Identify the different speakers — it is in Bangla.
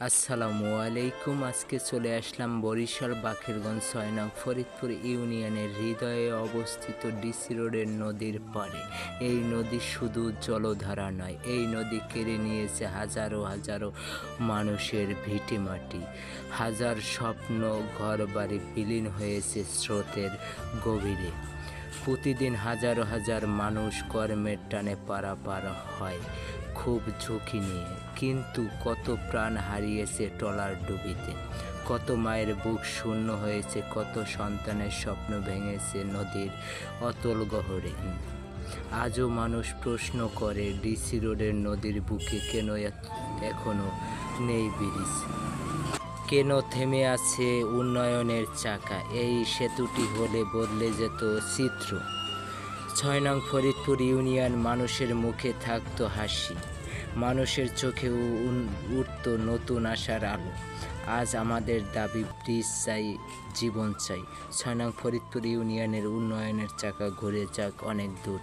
Speaker 1: আসসালামু আলাইকুম। আজকে চলে আসলাম বরিশাল বাকেরগঞ্জ ৬ নং ফরিদপুর ইউনিয়নের হৃদয়ে অবস্থিত ডিসি রোডের নদীর পাড়ে। এই নদী শুধু জলধারা নয়, এই নদী কেড়ে নিয়েছে হাজারো হাজারো মানুষের ভিটেমাটি, হাজার স্বপ্ন, ঘরবাড়ি বিলীন হয়েছে স্রোতের গভীরে। প্রতিদিন হাজার হাজার মানুষ কর্মের টানে পারাপার হয় খুব ঝুঁকি নিয়ে, কিন্তু কত প্রাণ হারিয়েছে ট্রলার ডুবিতে, কত মায়ের বুক শূন্য হয়েছে, কত সন্তানের স্বপ্ন ভেঙেছে নদীর অতল গহরে। আজও মানুষ প্রশ্ন করে, ডিসি রোডের নদীর বুকে কেন এখনো নেই ব্রিজ, কেন থেমে আছে উন্নয়নের চাকা? এই সেতুটি হলে বদলে যেত চিত্র। ৬ নং ফরিদপুর ইউনিয়ন মানুষের মুখে থাকতো হাসি, মানুষের চোখে উঠত নতুন আশার আলো। আজ আমাদের দাবি, ব্রিজ চাই, জীবন চাই। ৬ নং ফরিদপুর ইউনিয়নের উন্নয়নের চাকা ঘুরে যাক অনেক দূর।